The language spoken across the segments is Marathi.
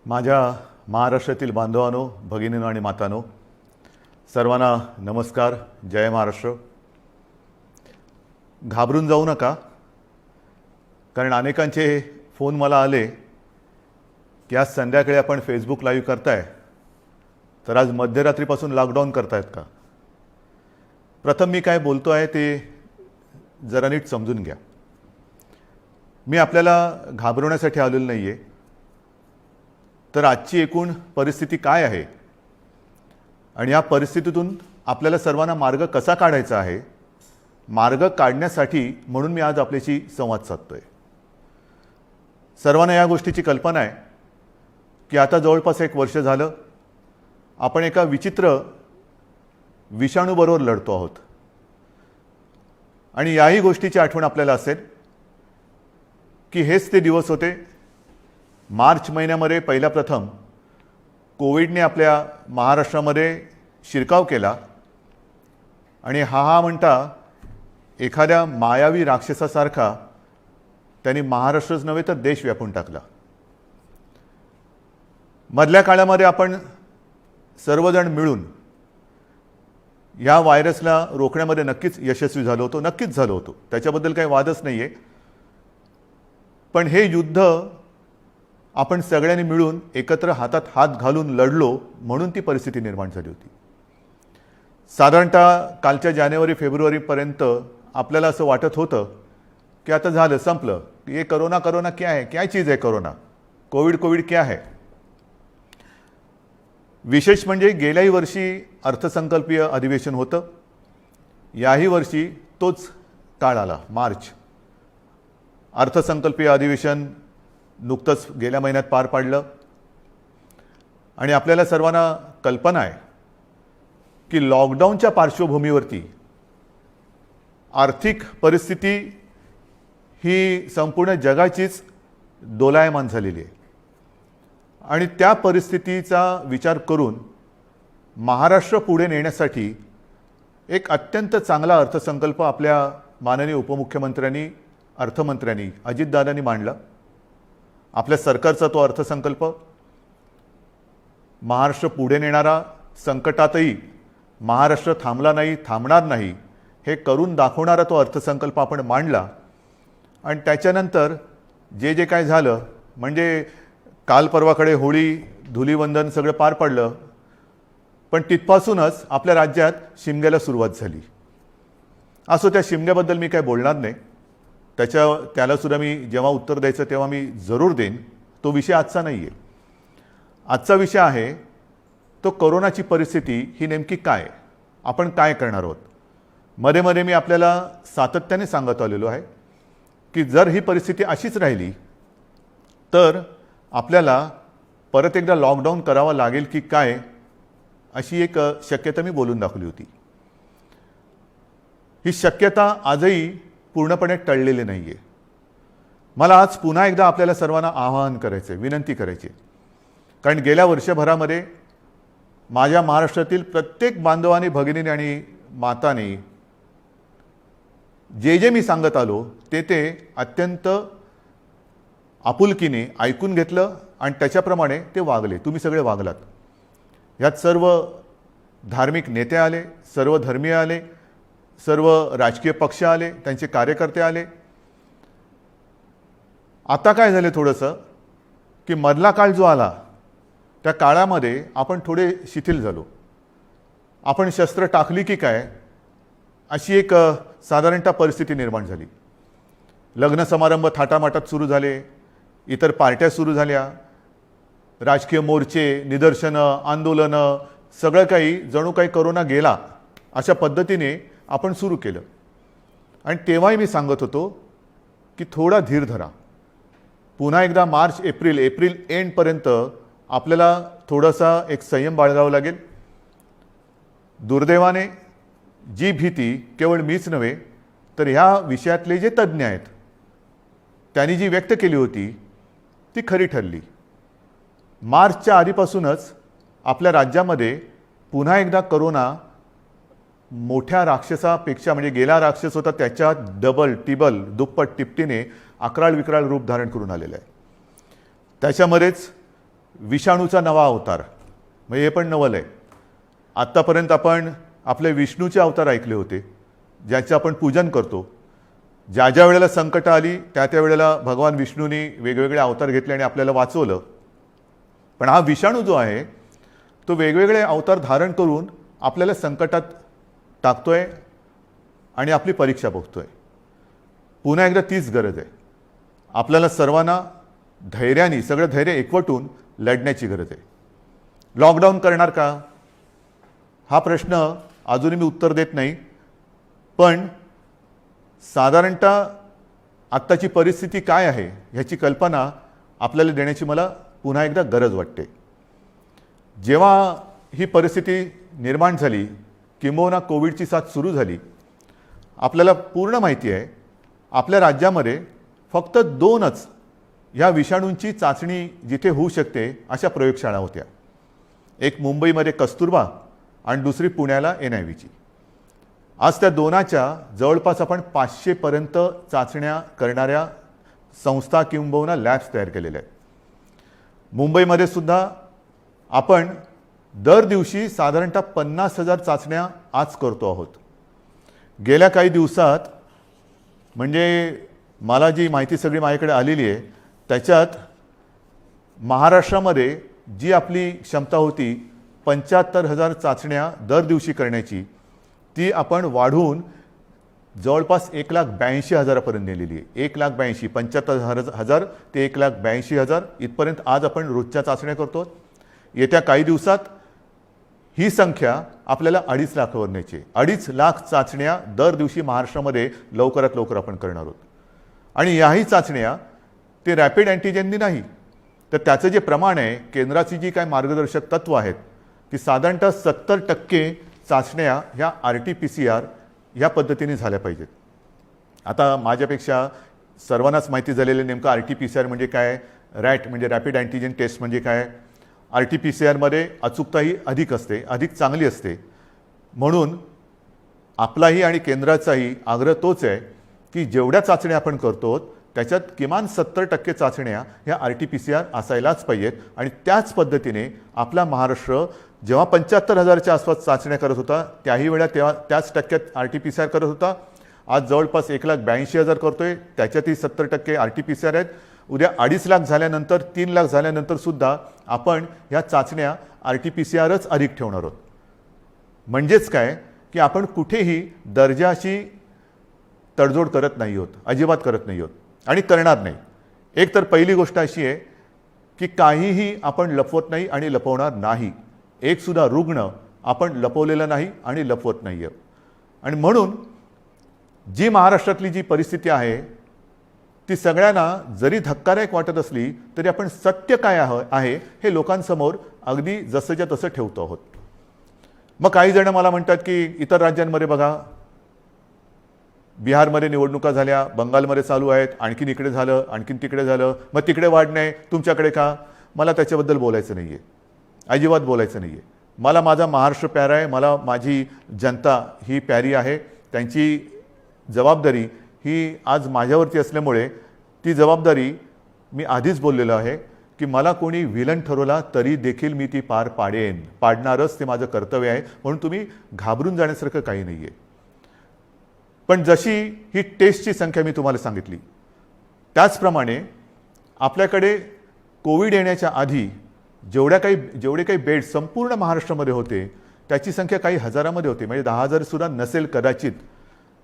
माझ्या महाराष्ट्रातील बांधवांनो, भगिनींनो आणि मातांनो, सर्वांना नमस्कार. जय महाराष्ट्र. घाबरून जाऊ नका, कारण अनेकांचे फोन मला आले की आज संध्याकाळी आपण फेसबुक लाईव्ह करताय, तर आज मध्यरात्रीपासून लॉकडाऊन करतायत का. प्रथम मी काय बोलतो आहे ते जरा नीट समजून घ्या. मी आपल्याला घाबरवण्यासाठी आलेलो नाही आहे, तर आजची एकूण परिस्थिती काय आहे आणि या परिस्थितीतून आपल्याला सर्वांना मार्ग कसा काढायचा आहे, मार्ग काढण्यासाठी म्हणून मी आज आपल्याशी संवाद साधतोय. सर्वांना या गोष्टीची कल्पना आहे की आता जवळपास 1 वर्ष झालं आपण एका विचित्र विषाणूबरोबर लढतो आहोत. आणि याही गोष्टीची आठवण आपल्याला असेल की हेच ते दिवस होते मार्च महिन्यामध्ये पहिला प्रथम कोविडने आपल्या महाराष्ट्रामध्ये शिरकाव केला आणि हा म्हणता एखाद्या मायावी राक्षसासारखा त्यांनी महाराष्ट्रच नव्हे तर देश व्यापून टाकला. मधल्या काळामध्ये आपण सर्वजण मिळून या व्हायरसला रोखण्यामध्ये नक्कीच यशस्वी झालो होतो, नक्कीच झालो होतो, त्याच्याबद्दल काही वादच नाही आहे. पण हे युद्ध आपण सगळ्यांनी मिळून एकत्र हातात हात घालून लढलो म्हणून ती परिस्थिती निर्माण झाली होती. साधारणतः कालच्या जानेवारी-फेब्रुवारीपर्यंत आपल्याला असं वाटत होतं की आता झालं, संपलं. ये कोरोना कोरोना क्या है, क्या चीज़ है कोरोना, कोविड क्या है. विशेष म्हणजे गेल्याही वर्षी अर्थसंकल्पीय अधिवेशन होतं, याही वर्षी तोच काळ आला, मार्च. अर्थसंकल्पीय अधिवेशन नुकतंच गेल्या महिन्यात पार पाडलं आणि आपल्याला सर्वांना कल्पना आहे की लॉकडाऊनच्या पार्श्वभूमीवरती आर्थिक परिस्थिती ही संपूर्ण जगाचीच दोलायमान झालेली आहे. आणि त्या परिस्थितीचा विचार करून महाराष्ट्र पुढे नेण्यासाठी एक अत्यंत चांगला अर्थसंकल्प आपल्या माननीय उपमुख्यमंत्र्यांनी, अर्थमंत्र्यांनी, अजितदादांनी मांडला. आपल्या सरकारचा तो अर्थसंकल्प महाराष्ट्र पुढे नेणारा, संकटातही महाराष्ट्र थांबला नाही, थांबणार नाही हे करून दाखवणारा तो अर्थसंकल्प आपण मांडला. आणि त्याच्यानंतर जे जे काय झालं, म्हणजे काल परवाकडे होळी, धुलीवंदन सगळं पार पडलं, पण तिथपासूनच आपल्या राज्यात शिमग्याला सुरुवात झाली. असो, त्या शिमग्याबद्दल मी काय बोलणार नाही, त्यालासुद्धा मी जेव्हा उत्तर द्यायचं तेव्हा मी जरूर देईन. तो विषय आजचा नाही आहे. आजचा विषय आहे तो कोरोनाची परिस्थिती ही नेमकी काय, आपण काय करणार आहोत. मध्ये मध्ये मी आपल्याला सातत्याने सांगत आलेलो आहे की जर ही परिस्थिती अशीच राहिली तर आपल्याला परत एकदा लॉकडाऊन करावा लागेल की काय, अशी एक शक्यता मी बोलून दाखवली होती. ही शक्यता आजही पूर्णपणे टळलेली नाही आहे. मला आज पुन्हा एकदा आपल्याला सर्वांना आवाहन करायचं आहे, विनंती करायची आहे, कारण गेल्या वर्षभरामध्ये माझ्या महाराष्ट्रातील प्रत्येक बांधवांनी, भगिनींनी आणि मातांनी जे जे मी सांगत आलो ते अत्यंत आपुलकीने ऐकून घेतलं आणि त्याच्याप्रमाणे ते वागले. तुम्ही सगळे वागलात. यात सर्व धार्मिक नेते आले, सर्व धर्मीय आले, सर्व राजकीय पक्ष आले, त्यांचे कार्यकर्ते आले. आता काय झाले थोडंसं की मधला काळ जो आला त्या काळामध्ये आपण थोडे शिथिल झालो. आपण शस्त्र टाकली की काय अशी एक साधारणतः परिस्थिती निर्माण झाली. लग्न समारंभ थाटामाटात सुरू झाले, इतर पार्ट्या सुरू झाल्या, राजकीय मोर्चे, निदर्शनं, आंदोलनं, सगळं काही जणू काही कोरोना गेला अशा पद्धतीने आपण सुरू केलं. आणि तेव्हाही मी सांगत होतो की थोडा धीर धरा. पुन्हा एकदा मार्च एप्रिल एंडपर्यंत आपल्याला थोडासा एक संयम बाळगावा लागेल. दुर्दैवाने जी भीती केवळ मीच नव्हे तर ह्या विषयातले जे तज्ज्ञ आहेत त्यांनी जी व्यक्त केली होती ती खरी ठरली. मार्चच्या आधीपासूनच आपल्या राज्यामध्ये पुन्हा एकदा कोरोना मोठ्या राक्षसापेक्षा, म्हणजे गेला राक्षस होता त्याच्या डबल टिबल दुप्पट तिपटीने अकराळ विकराळ रूप धारण करून आलेलं आहे. त्याच्यामध्येच विषाणूचा नवा अवतार, म्हणजे हे पण नवल आहे. आत्तापर्यंत आपण आपले विष्णूचे अवतार ऐकले होते, ज्याचे आपण पूजन करतो. ज्या ज्या वेळेला संकट आली त्या त्या वेळेला भगवान विष्णूंनी वेगवेगळे अवतार घेतले आणि आपल्याला वाचवलं. पण हा विषाणू जो आहे तो वेगवेगळे अवतार धारण करून आपल्याला संकटात टाकतोय आणि आपली परीक्षा बघतोय. पुन्हा एकदा तीच गरज आहे. आपल्याला सर्वांना धैर्याने, सगळं धैर्य एकवटून लढण्याची गरज आहे. लॉकडाऊन करणार का हा प्रश्न अजूनही मी उत्तर देत नाही. पण साधारणतः आत्ताची परिस्थिती काय आहे ह्याची कल्पना आपल्याला देण्याची मला पुन्हा एकदा गरज वाटते. जेव्हा ही परिस्थिती निर्माण झाली, किंबहुना कोविडची साथ सुरू झाली, आपल्याला पूर्ण माहिती आहे आपल्या राज्यामध्ये फक्त 2च ह्या विषाणूंची चाचणी जिथे होऊ शकते अशा प्रयोगशाळा होत्या. एक मुंबईमध्ये कस्तुरबा आणि दुसरी पुण्याला NIVची. आज त्या 2च्या जवळपास आपण 500 पर्यंत चाचण्या करणाऱ्या संस्था किंबहुना लॅब्स तयार केलेल्या आहेत. मुंबईमध्ये सुद्धा आपण दर दिवशी साधारणतः 50,000 चाचण्या आज करतो आहोत. गेल्या काही दिवसात म्हणजे मला जी माहिती सगळी माझ्याकडे आलेली आहे त्याच्यात महाराष्ट्रामध्ये जी आपली क्षमता होती 75,000 चाचण्या दर दिवशी करण्याची, ती आपण वाढवून जवळपास 1,82,000 पर्यंत नेलेली आहे. 1,82,000, 75,000 ते 1,82,000 इथपर्यंत आज आपण रोजच्या चाचण्या करतो. येत्या काही दिवसात ही संख्या आपल्याला 2.5 लाखावर न्यायची आहे. 2.5 लाख चाचण्या दर दिवशी महाराष्ट्रामध्ये लवकरात लवकर आपण करणार आहोत. आणि याही चाचण्या ते रॅपिड अँटीजेननी नाही, तर त्याचं जे प्रमाण आहे, केंद्राची जी काय मार्गदर्शक तत्व आहेत की साधारणतः 70% चाचण्या ह्या RT-PCR ह्या पद्धतीने झाल्या पाहिजेत. आता माझ्यापेक्षा सर्वांनाच माहिती झालेलं नेमकं RT-PCR म्हणजे काय, रॅट म्हणजे रॅपिड अँटीजेन टेस्ट म्हणजे काय. RT-PCRमध्ये अचूकताही अधिक असते, अधिक चांगली असते. म्हणून आपलाही आणि केंद्राचाही आग्रह तोच आहे की जेवढ्या चाचण्या आपण करतो त्याच्यात किमान 70% चाचण्या ह्या RT-PCR असायलाच पाहिजेत. आणि त्याच पद्धतीने आपला महाराष्ट्र जेव्हा 75,000च्या आसपास चाचण्या करत होता त्याही वेळा तेव्हा त्याच टक्क्यात RT-PCR करत होता. आज जवळपास 1,82,000 करतोय, त्याच्यातही 70% RT-PCR आहेत. उद्या 2.5 लाख झाल्यानंतर, 3 लाख झाल्यानंतर सुद्धा आपण ह्या चाचण्या RT-PCRच अधिक ठेवणार आहोत. म्हणजेच काय की आपण कुठेही दर्जाची तडजोड करत नाही आहोत, अजिबात करत नाही आहोत आणि करणार नाही. एक तर पहिली गोष्ट अशी आहे की काहीही आपण लपवत नाही आणि लपवणार नाही. एक सुद्धा रुग्ण आपण लपवलेला नाही आणि लपवत नाही आहे. आणि म्हणून जी महाराष्ट्रातली जी परिस्थिती आहे ती सगळ्यांना जरी धक्कादायक वाटत असली तरी आपण सत्य काय आहे हे लोकांसमोर अगदी जसंच्या तसं ठेवतो आहोत. मग काही जण मला म्हणतात की इतर राज्यांमध्ये बघा, बिहारमध्ये निवडणुका झाल्या, बंगालमध्ये चालू आहेत, आणखीन इकडे झालं, आणखीन तिकडे झालं, मग तिकडे वाढ नाही, तुमच्याकडे का. मला त्याच्याबद्दल बोलायचं नाही आहे, अजिबात बोलायचं नाही आहे. मला माझा महाराष्ट्र प्यारा आहे, मला माझी जनता ही प्यारी आहे. त्यांची जबाबदारी ही आज माझ्यावरती असल्यामुळे ती जबाबदारी मी आधीच बोललेलो आहे की मला कोणी विलन ठरवला तरी देखील मी ती पार पाडणारच, ते माझं कर्तव्य आहे. म्हणून तुम्ही घाबरून जाण्यासारखं काही नाही आहे. पण जशी ही टेस्टची संख्या मी तुम्हाला सांगितली त्याचप्रमाणे आपल्याकडे कोविड येण्याच्या आधी जेवढे काही बेड संपूर्ण महाराष्ट्रामध्ये होते त्याची संख्या काही हजारामध्ये होती, म्हणजे 10,000 सुद्धा नसेल कदाचित.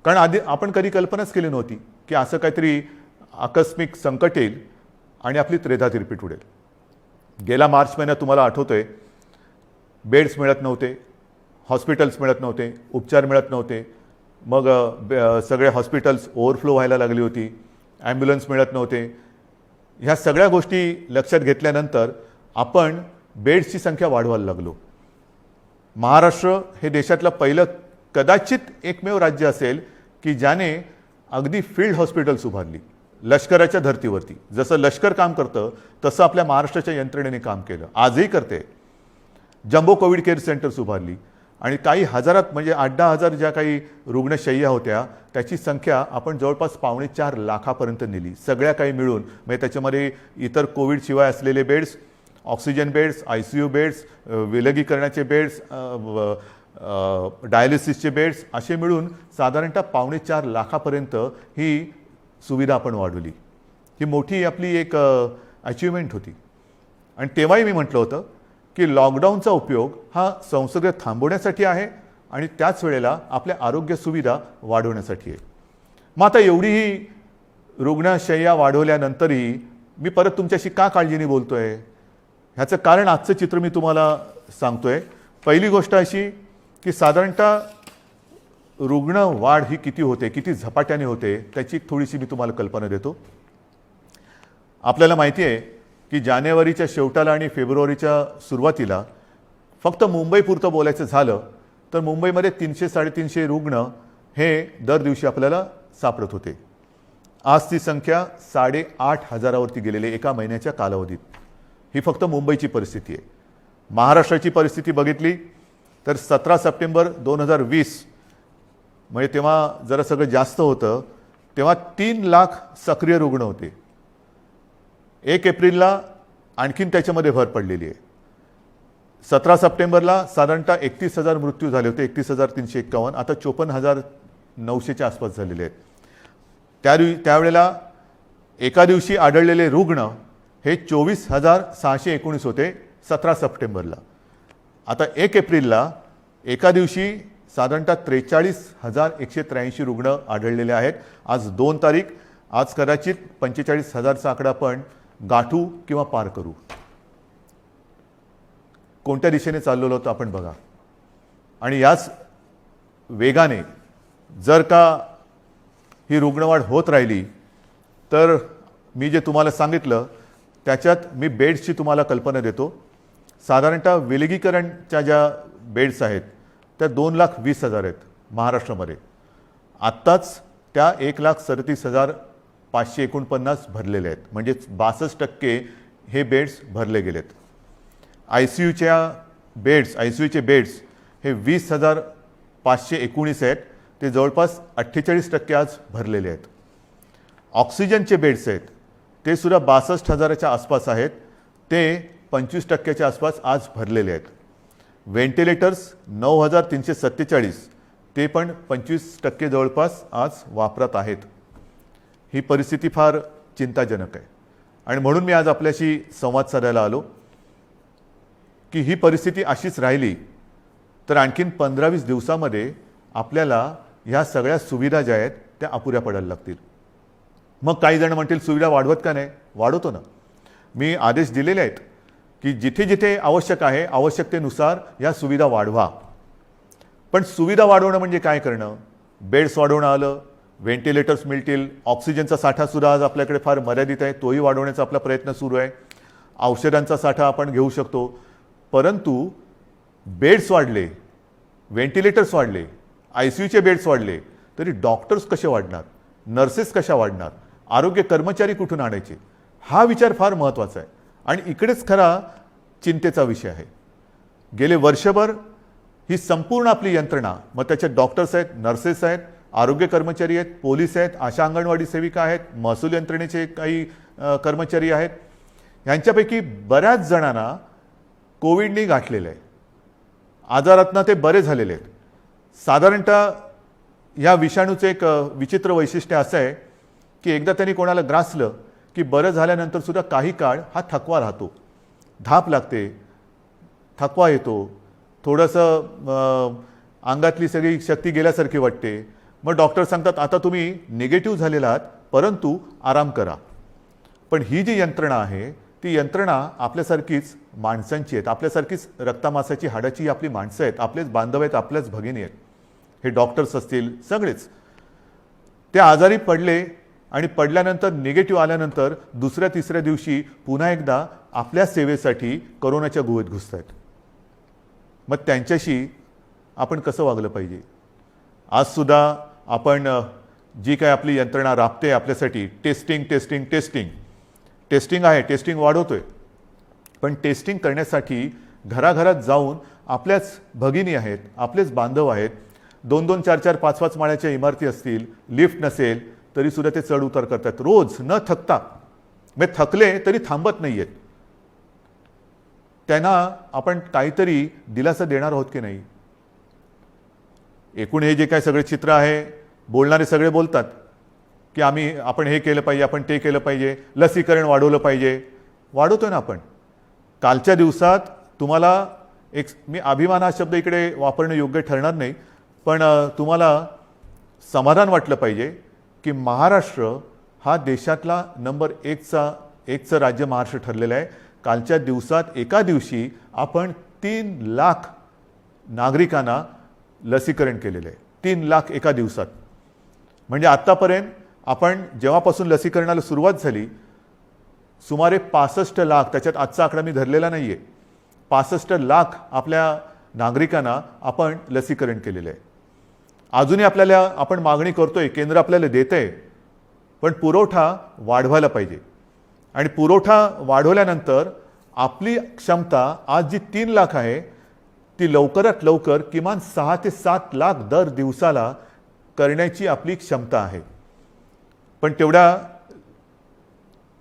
कारण आधी आपण कधी कल्पनाच केली नव्हती की असं काहीतरी आकस्मिक संकट येईल आणि आपली त्रेधा तिरपीट उडेल. गेल्या मार्च महिन्यात तुम्हाला आठवतंय बेड्स मिळत नव्हते, हॉस्पिटल्स मिळत नव्हते, उपचार मिळत नव्हते. मग सगळे हॉस्पिटल्स ओव्हरफ्लो व्हायला लागली होती, ॲम्ब्युलन्स मिळत नव्हते. ह्या सगळ्या गोष्टी लक्षात घेतल्यानंतर आपण बेड्सची संख्या वाढवायला लागलो. महाराष्ट्र हे देशातलं पहिलं कदाचित एकमेव राज्य असेल की ज्याने अगदी फील्ड हॉस्पिटल्स उभारली लष्कराच्या धर्तीवरती. जसं लष्कर काम करतं तसं आपल्या महाराष्ट्राच्या यंत्रणेने काम केलं, आजही करते. जम्बो कोविड केअर सेंटर्स उभारली आणि काही हजारात म्हणजे 8-10 हजार ज्या काही रुग्णशय्या होत्या त्याची संख्या आपण जवळपास 3.25 लाखापर्यंत नेली, सगळ्या काही मिळून. म्हणजे त्याच्यामध्ये इतर कोविडशिवाय असलेले beds oxygen beds, ICU beds, विलगीकरणाचे बेड्स, डायलिसिसचे बेड्स असे मिळून साधारणतः 4.25 लाखापर्यंत ही सुविधा आपण वाढवली. ही मोठी आपली एक अचिव्हमेंट होती. आणि तेव्हाही मी म्हटलं होतं की लॉकडाऊनचा उपयोग हा संसर्ग थांबवण्यासाठी आहे आणि त्याच वेळेला आपल्या आरोग्य सुविधा वाढवण्यासाठी आहे. मग आता एवढीही रुग्णशय्या वाढवल्यानंतरही मी परत तुमच्याशी का काळजीने बोलतोय, ह्याचं कारण आजचं चित्र मी तुम्हाला सांगतोय. पहिली गोष्ट अशी की साधारणतः रुग्ण वाढ ही किती होते, किती झपाट्याने होते, त्याची थोडीशी मी तुम्हाला कल्पना देतो. आपल्याला माहिती आहे की जानेवारीच्या शेवटाला आणि फेब्रुवारीच्या सुरुवातीला फक्त मुंबईपुरतं बोलायचं झालं तर मुंबईमध्ये 300-350 रुग्ण हे दर दिवशी आपल्याला सापडत होते. आज ती संख्या 8,500वरती गेलेली एका महिन्याच्या कालावधीत. ही फक्त मुंबईची परिस्थिती आहे. महाराष्ट्राची परिस्थिती बघितली तर 17 सप्टेंबर 2020 म्हणजे तेव्हा जरा सगळं जास्त होतं, तेव्हा 3 लाख सक्रिय रुग्ण होते. 1 एप्रिलला आणखीन त्याच्यामध्ये भर पडलेली आहे. 17 सप्टेंबरला साधारणतः 31,000 मृत्यू झाले होते, 31,351. आता 54,900च्या आसपास झालेले आहेत. त्यावेळेला एका दिवशी आढळलेले रुग्ण हे 24,619 होते 17 सप्टेंबरला. आता 1 एप्रिलला एका दिवशी साधारणतः 43,183 रुग्ण आढळलेले आहेत. आज 2 तारीख. आज कदाचित 45,000चा आकडा आपण गाठू किंवा पार करू. कोणत्या दिशेने चाललेलो होतो आपण बघा. आणि याच वेगाने जर का ही रुग्णवाढ होत राहिली तर मी जे तुम्हाला सांगितलं त्याच्यात मी बेड्सची तुम्हाला कल्पना देतो. साधारणतः विलगीकरणच्या ज्या बेड्स आहेत त्या 2,20,000 आहेत महाराष्ट्रामध्ये. आत्ताच त्या 1,37,549 भरलेले आहेत. म्हणजे 62% हे बेड्स भरले गेलेत. ICUचे बेड्स हे 20,519 आहेत. ते जवळपास 48% आज भरलेले आहेत. ऑक्सिजनचे बेड्स आहेत ते सुद्धा 62,000च्या आसपास आहेत. ते 25%च्या आसपास आज भरलेले आहेत. व्हेंटिलेटर्स 9,347 ते पण 25% जवळपास आज वापरात आहेत. ही परिस्थिती फार चिंताजनक आहे. आणि म्हणून मी आज आपल्याशी संवाद साधायला आलो की ही परिस्थिती अशीच राहिली तर आणखीन 15-20 दिवसामध्ये आपल्याला ह्या सगळ्या सुविधा ज्या आहेत त्या अपुऱ्या पडायला लागतील. मग काही जण म्हणतील सुविधा वाढवत का नाही? वाढवतो ना. मी आदेश दिलेले आहेत की जिथे जिथे आवश्यक आहे आवश्यकतेनुसार या सुविधा वाढवा. पण सुविधा वाढवणं म्हणजे काय करणं? बेड्स वाढवणं आलं, व्हेंटिलेटर्स मिळतील, ऑक्सिजनचा साठासुद्धा आज आपल्याकडे फार मर्यादित आहे, तोही वाढवण्याचा आपला प्रयत्न सुरू आहे. औषधांचा साठा आपण घेऊ शकतो. परंतु बेड्स वाढले, व्हेंटिलेटर्स वाढले, ICUचे बेड्स वाढले तरी डॉक्टर्स कसे वाढणार, नर्सेस कशा वाढणार, आरोग्य कर्मचारी कुठून आणायचे? हा विचार फार महत्त्वाचा आहे. आणि इकडेच खरा चिंतेचा विषय आहे. गेले वर्षभर ही संपूर्ण आपली यंत्रणा, मग त्याच्यात डॉक्टर्स आहेत, नर्सेस आहेत, आरोग्य कर्मचारी आहेत, पोलीस आहेत, आशा अंगणवाडी सेविका आहेत, महसूल यंत्रणेचे काही कर्मचारी आहेत, यांच्यापैकी बऱ्याच जणांना कोविडने गाठलेलं आहे. आजारातनं ते बरे झालेले आहेत. साधारणतः या विषाणूचं एक विचित्र वैशिष्ट्य असं आहे की एकदा त्यांनी कोणाला ग्रासलं की बरं झाल्यानंतर सुद्धा काही काळ हा थकवा राहतो, धाप लागते, थकवा येतो, थोडंसं अंगातली सगळी शक्ती गेल्यासारखी वाटते. मग डॉक्टर सांगतात आता तुम्ही निगेटिव्ह झालेला आहात परंतु आराम करा. पण ही जी यंत्रणा आहे ती यंत्रणा आपल्यासारखीच माणसांची आहेत, आपल्यासारखीच रक्तामासाची हाडाची आपली माणसं आहेत, आपलेच बांधव आहेत, आपल्याच भगिनी आहेत. हे डॉक्टर्स असतील सगळेच ते आजारी पडले आणि पडल्यानंतर निगेटिव्ह आल्यानंतर दुसऱ्या तिसऱ्या दिवशी पुन्हा एकदा आपल्या सेवेसाठी कोरोनाच्या गुहेत घुसत आहेत. मग त्यांच्याशी आपण कसं वागलं पाहिजे? आज सुद्धा आपण जी काय आपली यंत्रणा राबते आपल्यासाठी, टेस्टिंग आहे, टेस्टिंग वाढवतोय. पण टेस्टिंग करण्यासाठी घराघरात जाऊन आपल्याच भगिनी आहेत, आपलेच बांधव आहेत, 2-2, 4-4, 5-5 माळ्याच्या इमारती असतील, लिफ्ट नसेल तरी सुद्धा ते चढ उतार करतात, रोज न थकता. म्हणजे थकले तरी थांबत नाही आहेत. त्यांना आपण काहीतरी दिलासा देणार आहोत की नाही. एकूण हे जे काय सगळे चित्र आहे, बोलणारे सगळे बोलतात की आपण हे केलं पाहिजे, आपण ते केलं पाहिजे, लसीकरण वाढवलं पाहिजे. वाढवतोय ना आपण. कालच्या दिवसात तुम्हाला मी अभिमान हा शब्द इकडे वापरणं योग्य ठरणार नाही, पण तुम्हाला समाधान वाटलं पाहिजे की महाराष्ट्र हा देशातला नंबर एकचं राज्य महाराष्ट्र ठरलेलं आहे. कालच्या दिवसात एका दिवशी आपण 3 लाख नागरिकांना लसीकरण केलेलं आहे. 3 लाख एका दिवसात. म्हणजे आत्तापर्यंत आपण जेव्हापासून लसीकरणाला सुरुवात झाली सुमारे 65 लाख, त्याच्यात आजचा आकडा मी धरलेला नाही आहे, 65 लाख आपल्या नागरिकांना आपण लसीकरण केलेलं आहे. अजूनही आपण मागणी करतोय, केंद्र आपल्याला देतंय, पण पुरवठा वाढवायला पाहिजे. आणि पुरवठा वाढवल्यानंतर आपली क्षमता आज जी 3 लाख आहे ती लवकरात लवकर किमान 6 ते 7 लाख दर दिवसाला करण्याची आपली क्षमता आहे. पण तेवढ्या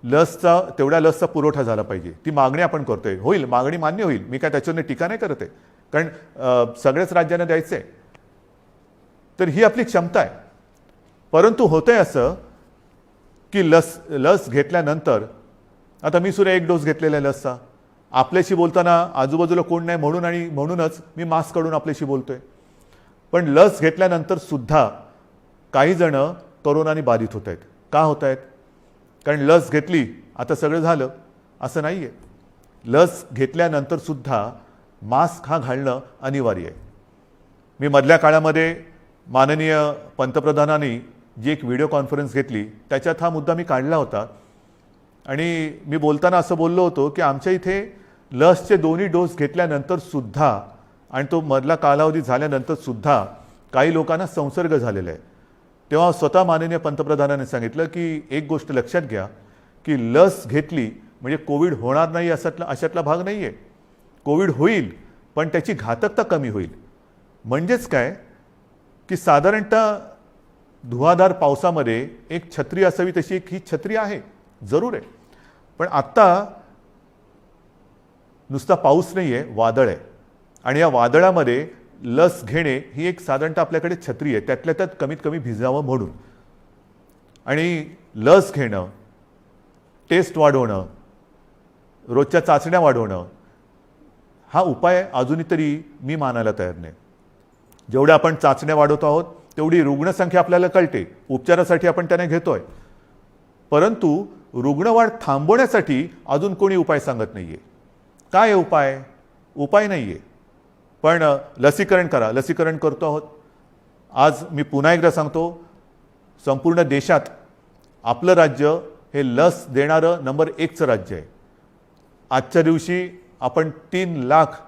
लसचा पुरवठा झाला पाहिजे. ती मागणी आपण करतोय. होईल, मागणी मान्य होईल, मी काय त्याच्यावर टीका नाही करत आहे, कारण सगळ्याच राज्यांना द्यायचं आहे. तर ही आपली क्षमता आहे. परंतु होतंय असं की लस घेतल्यानंतर, आता मी सुद्धा 1 डोस घेतलेला आहे लसचा. आपल्याशी बोलताना आजूबाजूला कोण नाही म्हणूनच मी मास्क काढून आपल्याशी बोलतोय. पण लस घेतल्यानंतर सुद्धा काही जण कोरोनाने बाधित होत आहेत. का होत आहेत? कारण लस घेतली आता सगळं झालं असं नाही आहे. लस घेतल्यानंतर सुद्धा मास्क हा घालणं अनिवार्य आहे. मी मधल्या काळामध्ये माननीय पंतप्रधानांनी जी एक व्हिडिओ कॉन्फरन्स घेतली त्याच्यात हा मुद्दा मी काढला होता. आणि मी बोलताना असं बोललो होतो की आमच्या इथे लसचे 2 डोस घेतल्यानंतर सुद्धा आणि तो मधला कालावधी झाल्यानंतर सुद्धा काही लोकांना संसर्ग झालेला आहे. तेव्हा स्वतः माननीय पंतप्रधानांनी सांगितलं की एक गोष्ट लक्षात घ्या की लस घेतली म्हणजे कोविड होणार नाही अशातला भाग नाही आहे. कोविड होईल, पण त्याची घातकता कमी होईल. म्हणजेच काय की साधारणतः धुवाधार पावसामध्ये एक छत्री असावी तशी ही छत्री आहे, जरूर आहे. पण आत्ता नुसता पाऊस नाही आहे, वादळ आहे. आणि या वादळामध्ये लस घेणे ही एक साधारणतः आपल्याकडे छत्री आहे, त्यातल्या त्यात कमीत कमी भिजावं म्हणून. आणि लस घेणं, टेस्ट वाढवणं, रोजच्या चाचण्या वाढवणं हा उपाय अजूनही तरी मी मानायला तयार नाही. जेवढ्या आपण चाचण्या वाढवत आहोत तेवढी रुग्णसंख्या आपल्याला कळते, उपचारासाठी आपण त्यांना घेतोय. परंतु रुग्णवाढ थांबवण्यासाठी अजून कोणी उपाय सांगत नाही आहे. काय आहे उपाय नाही आहे. पण लसीकरण करा, लसीकरण करतो आहोत. आज मी पुन्हा एकदा सांगतो, संपूर्ण देशात आपलं राज्य हे लस देणारं नंबर 1चं राज्य आहे. आजच्या दिवशी आपण 3 लाख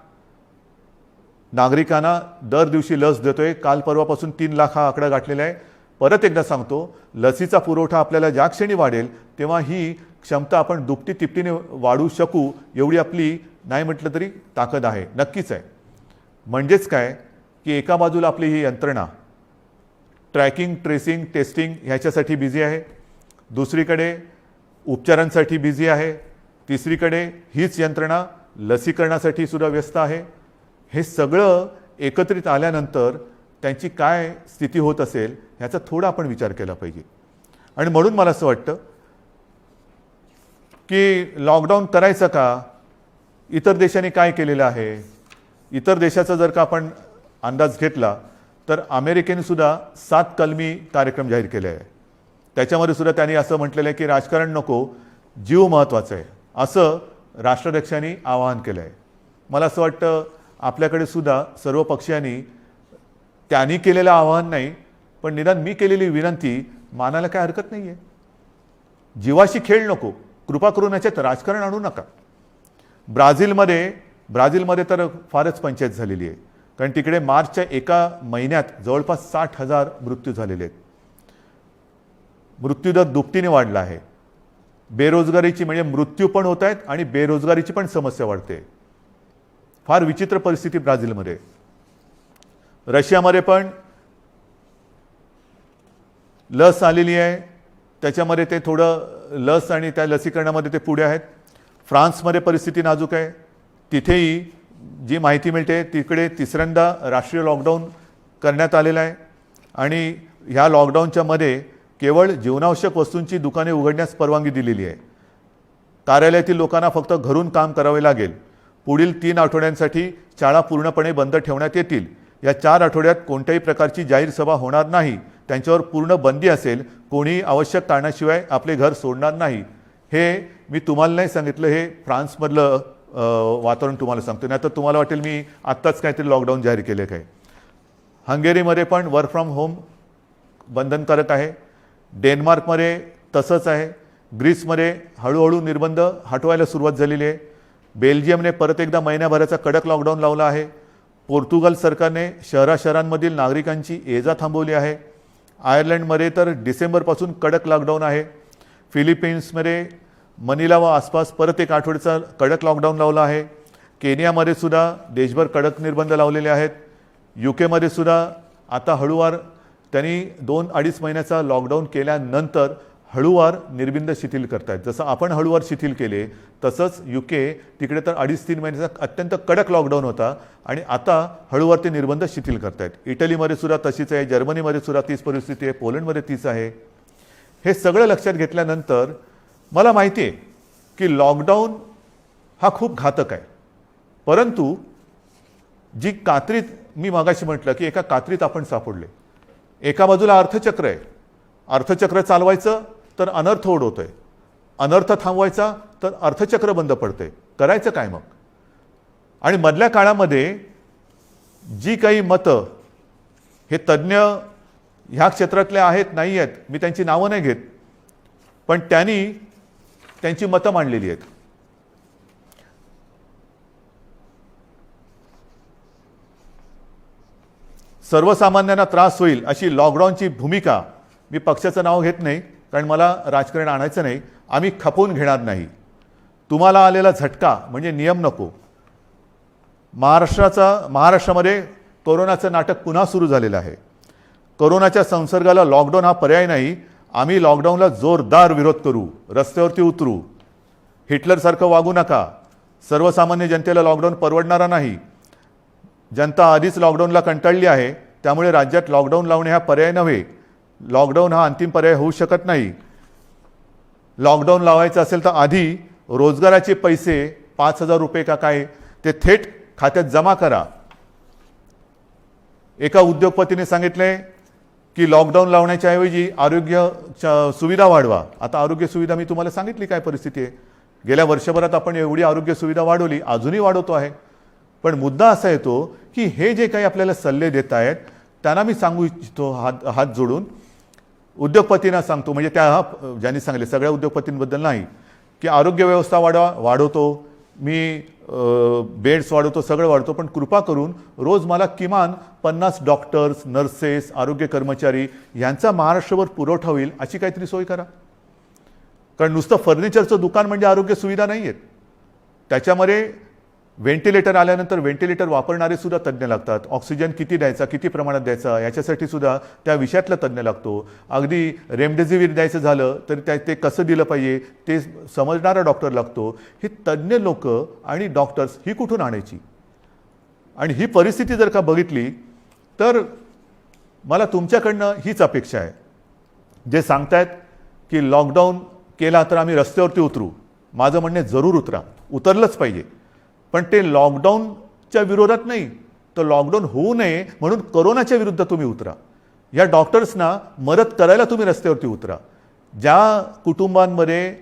नागरिकांना दर दिवशी लस देतोय. काल परवापासून 3 लाख हा आकडा गाठलेला आहे. परत एकदा सांगतो, लसीचा पुरवठा आपल्याला ज्या क्षणी वाढेल तेव्हा ही क्षमता आपण दुपटी तिपटीने वाढवू शकू एवढी आपली नाही म्हटलं तरी ताकद आहे, नक्कीच आहे. म्हणजेच काय की एका बाजूला आपली ही यंत्रणा ट्रॅकिंग, ट्रेसिंग, टेस्टिंग ह्याच्यासाठी बिझी आहे, दुसरीकडे उपचारांसाठी बिझी आहे, तिसरीकडे हीच यंत्रणा लसीकरणासाठी सुद्धा व्यस्त आहे. हे सगळं एकत्रित आल्यानंतर त्यांची काय स्थिती होत असेल ह्याचा थोडा आपण विचार केला पाहिजे. आणि म्हणून मला असं वाटतं की लॉकडाऊन करायचं का? इतर देशांनी काय केलेलं आहे? इतर देशाचा जर का आपण अंदाज घेतला तर अमेरिकेने सुद्धा 7 कलमी कार्यक्रम जाहीर केले आहे. त्याच्यामध्ये सुद्धा त्यांनी असं म्हटलेलं आहे की राजकारण नको, जीव महत्त्वाचा आहे, असं राष्ट्राध्यक्षांनी आवाहन केलं आहे. मला असं वाटतं आपल्याकडे सुद्धा सर्व पक्षांनी त्यांनी केलेलं आवाहन नाही, पण निदान मी केलेली विनंती मानायला काय हरकत नाही आहे. जीवाशी खेळ नको, कृपा करून याच्यात राजकारण आणू नका. ब्राझीलमध्ये तर फारच पंचायत झालेली आहे, कारण तिकडे मार्चच्या एका महिन्यात जवळपास 60,000 मृत्यू झालेले आहेत. मृत्यूदर दुपटीने वाढला आहे. बेरोजगारीची म्हणजे मृत्यू पण होत आहेत आणि बेरोजगारीची पण समस्या वाढते. फार विचित्र परिस्थिती ब्राझीलमध्ये. रशियामध्ये पण लस आलेली आहे, त्याच्यामध्ये ते थोडं लस आणि त्या लसीकरणामध्ये ते पुढे आहेत. फ्रान्समध्ये परिस्थिती नाजूक आहे. तिथेही जी माहिती मिळते तिकडे तिसऱ्यांदा राष्ट्रीय लॉकडाऊन करण्यात आलेला आहे आणि ह्या लॉकडाऊनच्या मध्ये केवळ जीवनावश्यक वस्तूंची दुकाने उघडण्यास परवानगी दिलेली आहे. कार्यालयातील लोकांना फक्त घरून काम करावे लागेल. पुढील 3 आठवड्यांसाठी शाळा पूर्णपणे बंद ठेवण्यात येतील. या 4 आठवड्यात कोणत्याही प्रकारची जाहीर सभा होणार नाही. त्यांच्यावर पूर्ण बंदी असेल. कोणी आवश्यक कारणाशिवाय आपले घर सोडणार नाही. हे मी तुम्हाला नाही सांगितलं, हे फ्रान्समधलं वातावरण तुम्हाला सांगतो. नाही तर तुम्हाला वाटेल मी आत्ताच काहीतरी लॉकडाऊन जाहीर केले काय. हंगेरीमध्ये पण वर्क फ्रॉम होम बंधनकारक आहे. डेन्मार्कमध्ये तसंच आहे. ग्रीसमध्ये हळूहळू निर्बंध हटवायला सुरुवात झालेली आहे. बेल्जियमने परत एकदा महिन्याभराचा कडक लॉकडाऊन लावला आहे. पोर्तुगाल सरकारने शहरांमधील नागरिकांची ये जा थांबवली आहे. आयर्लंडमध्ये तर डिसेंबरपासून कडक लॉकडाऊन आहे. फिलिपिन्समध्ये मनिला व आसपास परत 1 आठवड्याचा कडक लॉकडाऊन लावला आहे. केनियामध्ये सुद्धा देशभर कडक निर्बंध लावलेले आहेत. UK सुद्धा आता हळूवार त्यांनी 2-2.5 महिन्याचा लॉकडाऊन केल्यानंतर हळूवार निर्बंध शिथिल करतायत. जसं आपण हळूवार शिथिल केले तसंच UK तिकडे तर 2.5-3 महिन्याचा अत्यंत कडक लॉकडाऊन होता आणि आता हळूवार ते निर्बंध शिथिल करतायत. इटलीमध्ये सुद्धा तशीच आहे. जर्मनीमध्ये सुद्धा तीच परिस्थिती आहे. पोलंडमध्ये तीच आहे. हे सगळं लक्षात घेतल्यानंतर मला माहिती आहे की लॉकडाऊन हा खूप घातक आहे. परंतु जी कात्रीत मी मागाशी म्हटलं की एका कात्रीत आपण सापडले. एका बाजूला अर्थचक्र आहे. अर्थचक्र चालवायचं तर अनर्थ ओढवतोय. अनर्थ थांबवायचा तर अर्थचक्र बंद पडतंय. करायचं काय मग. आणि मधल्या काळामध्ये जी काही मतं हे तज्ज्ञ ह्या क्षेत्रातले आहेत नाही आहेत, मी त्यांची नावं नाही घेत, पण त्यांनी त्यांची मतं मांडलेली आहेत. सर्वसामान्यांना त्रास होईल अशी लॉकडाऊनची भूमिका, मी पक्षाचं नाव घेत नाही कारण मला राजकारण आणायचं नाही, आम्ही खपवून घेणार नाही. तुम्हाला आलेला झटका म्हणजे नियम नको. महाराष्ट्रामध्ये कोरोनाचं नाटक पुन्हा सुरू झालेलं आहे. कोरोनाच्या संसर्गाला लॉकडाऊन हा पर्याय नाही. आम्ही लॉकडाऊनला जोरदार विरोध करू, रस्त्यावरती उतरू. हिटलरसारखं वागू नका. सर्वसामान्य जनतेला लॉकडाऊन परवडणारा नाही. जनता आधीच लॉकडाऊनला कंटाळली आहे. त्यामुळे राज्यात लॉकडाऊन लावणे हा पर्याय नव्हे. लॉकडाऊन हा अंतिम पर्याय होऊ शकत नाही. लॉकडाऊन लावायचं असेल तर आधी रोजगाराचे पैसे 5,000 रुपये का काय ते थेट खात्यात जमा करा. एका उद्योगपतीने सांगितले की लॉकडाऊन लावण्याच्या ऐवजी आरोग्य सुविधा वाढवा. आता आरोग्य सुविधा मी तुम्हाला सांगितली काय परिस्थिती आहे. गेल्या वर्षभरात आपण एवढी आरोग्य सुविधा वाढवली, अजूनही वाढवतो आहे. पण मुद्दा असा येतो की हे जे काही आपल्याला सल्ले देत आहेत त्यांना मी सांगू इच्छितो हात जोडून, उद्योगपतींना सांगतो, म्हणजे त्या ज्यांनी सांगले सगळ्या उद्योगपतींबद्दल नाही, की आरोग्य व्यवस्था वाढवतो मी, बेड्स वाढवतो, सगळं वाढवतो, पण कृपा करून रोज मला किमान 50 डॉक्टर्स, नर्सेस, आरोग्य कर्मचारी यांचा महाराष्ट्रभर पुरवठा होईल अशी काहीतरी सोय करा. कारण नुसतं फर्निचरचं दुकान म्हणजे आरोग्य सुविधा नाही आहेत. त्याच्यामध्ये व्हेंटिलेटर आल्यानंतर व्हेंटिलेटर वापरणारे सुद्धा तज्ज्ञ लागतात. ऑक्सिजन किती द्यायचा, किती प्रमाणात द्यायचा याच्यासाठी सुद्धा त्या विषयातला तज्ज्ञ लागतो. अगदी रेमडेसिवीर द्यायचं झालं तर ते कसं दिलं पाहिजे ते समजणारा डॉक्टर लागतो. हे तज्ज्ञ लोक आणि डॉक्टर्स ही कुठून आणायची. आणि ही परिस्थिती जर का बघितली तर मला तुमच्याकडनं हीच अपेक्षा आहे. जे सांगतायत की लॉकडाऊन केला तर आम्ही रस्त्यावरती उतरू, माझं म्हणणे जरूर उतरा, उतरलंच पाहिजे. पण ते लॉकडाऊनच्या विरोधात नाही, तर लॉकडाऊन होऊ नये म्हणून कोरोनाच्या विरुद्ध तुम्ही उतरा. या डॉक्टर्सना मदत करायला तुम्ही रस्त्यावरती उतरा. ज्या कुटुंबांमध्ये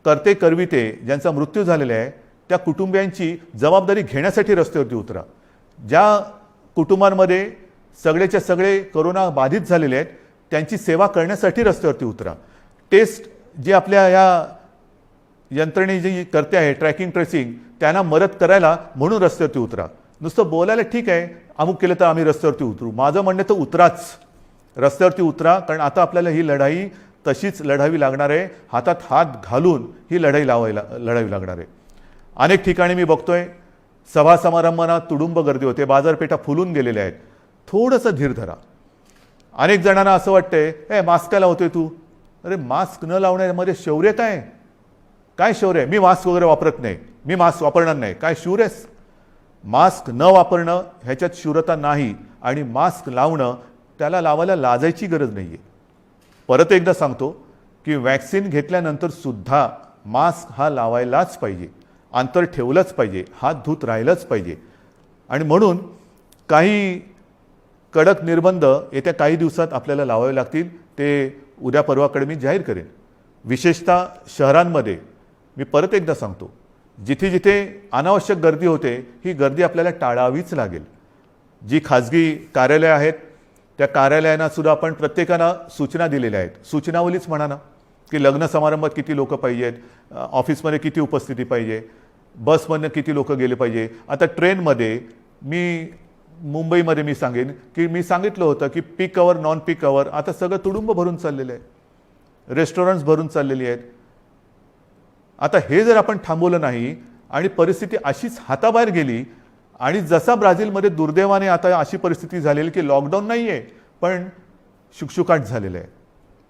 करते करविते ज्यांचा मृत्यू झालेला आहे त्या कुटुंबियांची जबाबदारी घेण्यासाठी रस्त्यावरती उतरा. ज्या कुटुंबांमध्ये सगळेच्या सगळे कोरोना बाधित झालेले आहेत त्यांची सेवा करण्यासाठी रस्त्यावरती उतरा. टेस्ट जे आपल्या या यंत्रणे जी करते आहे ट्रॅकिंग ट्रेसिंग त्यांना मदत करायला म्हणून रस्त्यावरती उतरा. नुसतं बोलायला ठीक आहे अमुक केलं तर आम्ही रस्त्यावरती उतरू, माझं म्हणणं तर उतराच, रस्त्यावरती उतरा. कारण आता आपल्याला ही लढाई तशीच लढावी लागणार आहे. हातात हात घालून ही लढाई लढावी लागणार आहे. अनेक ठिकाणी मी बघतोय सभा समारंभांना तुडुंब गर्दी होते, बाजारपेठा फुलून गेलेल्या आहेत. थोडंसं धीर धरा. अनेक जणांना असं वाटतंय मास्क का लावतोय तू. अरे मास्क न लावण्यामध्ये शौर्य काय शौर्य आहे. मी मास्क वगैरे वापरत नाही, मी मास्क वापरणार नाही. काय शूर आहेस? मास्क न वापरणं ह्याच्यात शूरता नाही आणि मास्क लावणं त्याला लावायला लाजायची गरज नाही आहे. परत एकदा सांगतो की वॅक्सिन घेतल्यानंतर सुद्धा मास्क हा लावायलाच पाहिजे, अंतर ठेवलंच पाहिजे, हात धुत राहिलंच पाहिजे. आणि म्हणून काही कडक निर्बंध येत्या काही दिवसात आपल्याला लावावे लागतील. ते उद्या परवाकडे मी जाहीर करेन. विशेषतः शहरांमध्ये मी परत एकदा सांगतो, जिथे जिथे अनावश्यक गर्दी होते ही गर्दी आपल्याला टाळावीच लागेल. जी खाजगी कार्यालय आहेत त्या कार्यालयांना सुद्धा आपण प्रत्येकानं सूचना दिलेल्या आहेत. सूचनावलीच म्हणा ना, की लग्न समारंभात किती लोक पाहिजेत, ऑफिसमध्ये किती उपस्थिती पाहिजे, बसमधनं किती लोक गेले पाहिजे. आता ट्रेनमध्ये मी मुंबईमध्ये मी सांगेन की मी सांगितलं होतं की पीक अवर नॉन पीक अवर आता सगळं तुडुंब भरून चाललेलं आहे, रेस्टॉरंट्स भरून चाललेली आहेत. आता हे जर आपण थांबवलं नाही आणि परिस्थिती अशीच हाताबाहेर गेली आणि जसा ब्राझीलमध्ये दुर्दैवाने आता अशी परिस्थिती झालेली की लॉकडाऊन नाही आहे पण शुकशुकाट झालेलं आहे.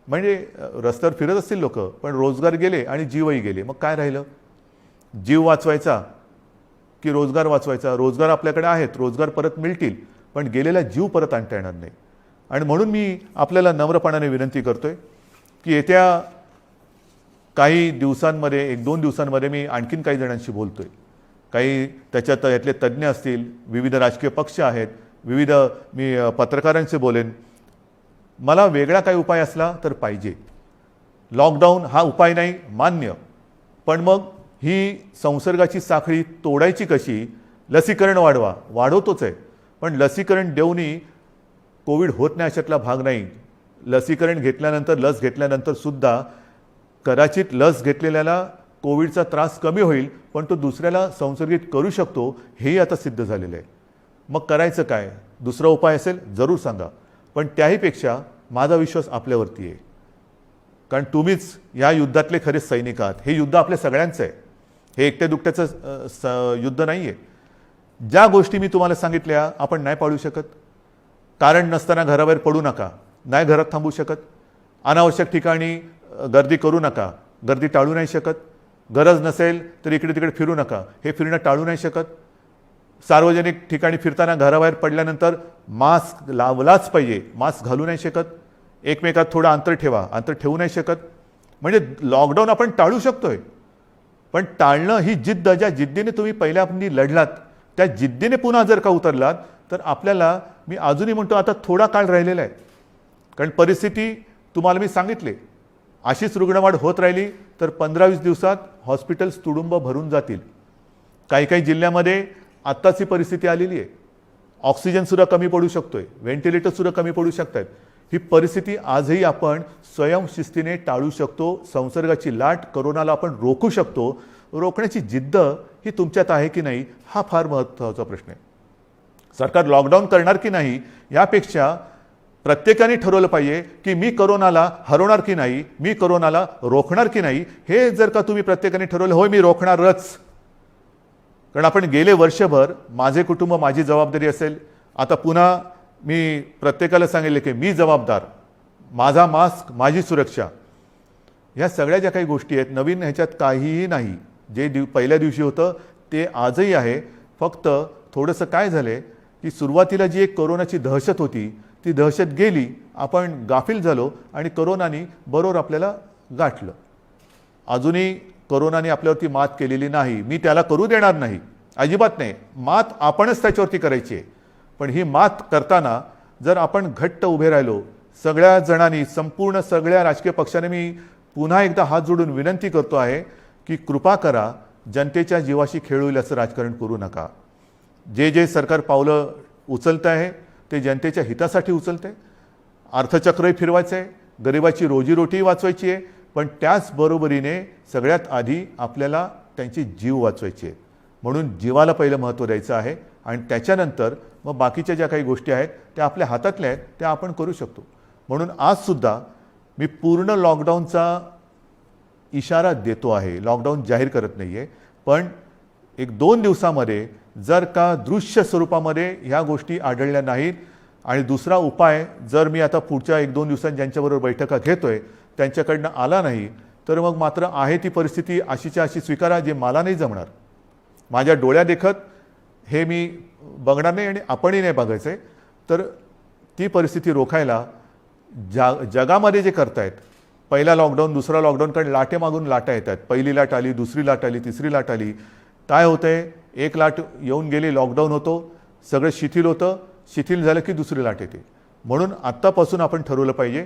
म्हणजे रस्त्यावर फिरत असतील लोक पण रोजगार गेले आणि जीवही गेले. मग काय राहिलं? जीव वाचवायचा की रोजगार वाचवायचा? रोजगार आपल्याकडे आहेत, रोजगार परत मिळतील पण गेलेला जीव परत आणता येणार नाही. आणि म्हणून मी आपल्याला नम्रपणाने विनंती करतोय की येत्या काही दिवसांमध्ये, 1-2 दिवसांमध्ये मी आणखीन काही जणांशी बोलतोय. काही त्याच्यात यातले तज्ज्ञ असतील, विविध राजकीय पक्ष आहेत, विविध मी पत्रकारांशी बोलेन. मला वेगळा काही उपाय असला तर पाहिजे. लॉकडाऊन हा उपाय नाही मान्य, पण मग ही संसर्गाची साखळी तोडायची कशी? लसीकरण वाढवतोच आहे पण लसीकरण देऊनही कोविड होत नाही अशातला भाग नाही. लसीकरण घेतल्यानंतर, लस घेतल्यानंतर सुद्धा कदाचित लस घेतलेल्याला कोविडचा त्रास कमी होईल पण तो दुसऱ्याला संसर्गित करू शकतो, हेही आता सिद्ध झालेलं आहे. मग करायचं काय? दुसरा उपाय असेल जरूर सांगा, पण त्याहीपेक्षा माझा विश्वास आपल्यावरती आहे. कारण तुम्हीच या युद्धातले खरे सैनिक आहात. हे युद्ध आपल्या सगळ्यांचं आहे, हे एकट्या दुकट्याचं युद्ध नाही आहे. ज्या गोष्टी मी तुम्हाला सांगितल्या आपण नाही पाळू शकत. कारण नसताना घराबाहेर पडू नका, नाही घरात थांबू शकत. अनावश्यक ठिकाणी गर्दी करू नका, गर्दी टाळू नाही शकत. गरज नसेल तर इकडे तिकडे फिरू नका, हे फिरणं टाळू नाही शकत. सार्वजनिक ठिकाणी फिरताना घराबाहेर पडल्यानंतर मास्क लावलाच पाहिजे, मास्क घालू नाही शकत. एकमेकात थोडं अंतर ठेवा, अंतर ठेवू नाही शकत. म्हणजे लॉकडाऊन आपण टाळू शकतोय पण टाळणं ही जिद्द, ज्या जिद्दीने तुम्ही पहिल्यापासून लढलात त्या जिद्दीने पुन्हा जर का उतरलात तर आपल्याला, मी अजूनही म्हणतो आता थोडा काळ राहिलेला आहे. कारण परिस्थिती तुम्हाला मी सांगितले, अशीच रुग्णवाढ होत राहिली तर 15-20 दिवसात हॉस्पिटल्स तुडुंब भरून जातील. काही काही जिल्ह्यामध्ये आत्ताच ही परिस्थिती आलेली आहे. ऑक्सिजनसुद्धा कमी पडू शकतोय, व्हेंटिलेटरसुद्धा कमी पडू शकतात. ही परिस्थिती आजही आपण स्वयंशिस्तीने टाळू शकतो. संसर्गाची लाट, कोरोनाला आपण रोखू शकतो. रोखण्याची जिद्द ही तुमच्यात आहे की नाही हा फार महत्त्वाचा प्रश्न आहे. सरकार लॉकडाऊन करणार की नाही यापेक्षा प्रत्येकाने ठरवलं पाहिजे की मी कोरोनाला हरवणार की नाही, मी कोरोनाला रोखणार की नाही. हे जर का तुम्ही प्रत्येकाने ठरवलं, होय मी रोखणारच. कारण आपण गेले वर्षभर माझे कुटुंब माझी जबाबदारी असेल. आता पुन्हा मी प्रत्येकाला सांगितले की मी जबाबदार, माझा मास्क माझी सुरक्षा. ह्या सगळ्या ज्या काही गोष्टी आहेत नवीन, ह्याच्यात काहीही नाही. जे पहिल्या दिवशी होतं ते आजही आहे. फक्त थोडंसं काय झालं की सुरुवातीला जी एक कोरोनाची दहशत होती ती दहशत गेली, आपण गाफील झालो आणि कोरोनाने बरोबर आपल्याला गाठलं. अजूनही कोरोनाने आपल्यावरती मात केलेली नाही, मी त्याला करू देणार नाही, अजिबात नाही. मात आपणच त्याच्यावरती करायची आहे. पण ही मात करताना जर आपण घट्ट उभे राहिलो सगळ्या जणांनी, संपूर्ण सगळ्या राजकीय पक्षाने, मी पुन्हा एकदा हात जोडून विनंती करतो आहे की कृपा करा, जनतेच्या जीवाशी खेळ होईल असं राजकारण करू नका. जे जे सरकार पावलं उचलतं आहे ते जनतेच्या हितासाठी उचलते. अर्थचक्रही फिरवायचं आहे, गरिबाची रोजीरोटीही वाचवायची आहे, पण त्याचबरोबरीने सगळ्यात आधी आपल्याला त्यांची जीव वाचवायची आहे. म्हणून जीवाला पहिलं महत्त्व द्यायचं आहे आणि त्याच्यानंतर मग बाकीच्या ज्या काही गोष्टी आहेत त्या आपल्या हातातल्या आहेत त्या आपण करू शकतो. म्हणून आजसुद्धा मी पूर्ण लॉकडाऊनचा इशारा देतो आहे, लॉकडाऊन जाहीर करत नाही आहे. पण 1-2 दिवसामध्ये जर का दृश्य स्वरूपामध्ये ह्या गोष्टी आढळल्या नाहीत आणि दुसरा उपाय जर मी आता पुढच्या 1-2 दिवसांत ज्यांच्याबरोबर बैठका घेतोय त्यांच्याकडनं आला नाही तर मग मात्र आहे ती परिस्थिती अशीच्या अशी स्वीकारा, जे मला नाही जमणार. माझ्या डोळ्यादेखत हे मी बघणार नाही आणि आपणही नाही बघायचं आहे. तर ती परिस्थिती रोखायला जगामध्ये जे करतायत, पहिला लॉकडाऊन दुसरा लॉकडाऊन, कारण लाटेमागून लाटा येतात, पहिली लाट आली, दुसरी लाट आली, तिसरी लाट आली. काय होतं आहे, एक लाट येऊन गेली, लॉकडाऊन होतो, सगळं शिथिल होतं, शिथिल झालं की दुसरी लाट येते. म्हणून आत्तापासून आपण ठरवलं पाहिजे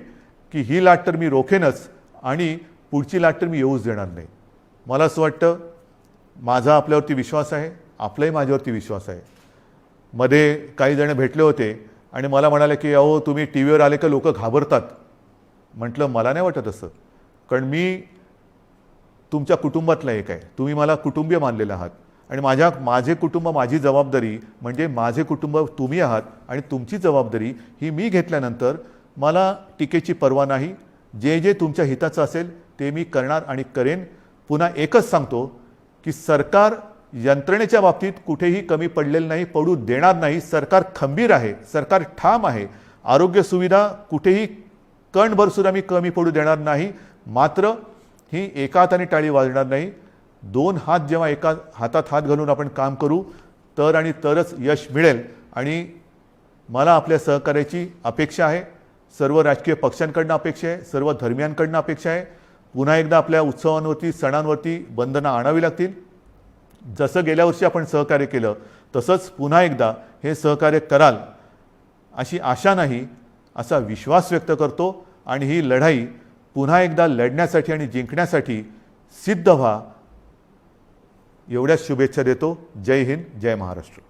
की ही लाट तर मी रोखेनच आणि पुढची लाट तर मी येऊच देणार नाही. मला असं वाटतं, माझा आपल्यावरती विश्वास आहे, आपलाही माझ्यावरती विश्वास आहे. मध्ये काही जण भेटले होते आणि मला म्हणाले की अहो तुम्ही टी व्हीवर आले का लोक घाबरतात. म्हटलं मला नाही वाटत असं, कारण मी तुमच्या कुटुंबातला एक आहे, तुम्ही मला कुटुंबीय मानलेलं आहात आणि माझे कुटुंब, माझी जबाबदारी म्हणजे माझे कुटुंब तुम्ही आहात आणि तुमची जबाबदारी ही मी घेतल्यानंतर मला टीकेची पर्वा नाही. जे जे तुमच्या हिताचं असेल ते मी करणार आणि करेन. पुन्हा एकच सांगतो की सरकार यंत्रणेच्या बाबतीत कुठेही कमी पडलेलं नाही, पडू देणार नाही. सरकार खंबीर आहे, सरकार ठाम आहे. आरोग्य सुविधा कुठेही कणभरसुद्धा मी कमी पडू देणार नाही. मात्र ही एका हाताने टाळी वाजणार नाही. दोन हात जेव्हा एका हातात हात घालून आपण काम करू तर आणि तरच यश मिळेल. आणि मला आपल्या सहकार्याची अपेक्षा आहे, सर्व राजकीय पक्षांकडनं अपेक्षा आहे, सर्व धर्मियांकडनं अपेक्षा आहे. पुन्हा एकदा आपल्या उत्सवांवरती, सणांवरती बंधनं आणावी लागतील. जसं गेल्या वर्षी आपण सहकार्य केलं तसंच पुन्हा एकदा हे सहकार्य कराल अशी आशा नाही, असा विश्वास व्यक्त करतो. आणि ही लढाई पुन्हा एकदा लढण्यासाठी आणि जिंकण्यासाठी सिद्ध व्हा, एवढ्याच शुभेच्छा देतो. जय हिंद, जय महाराष्ट्र.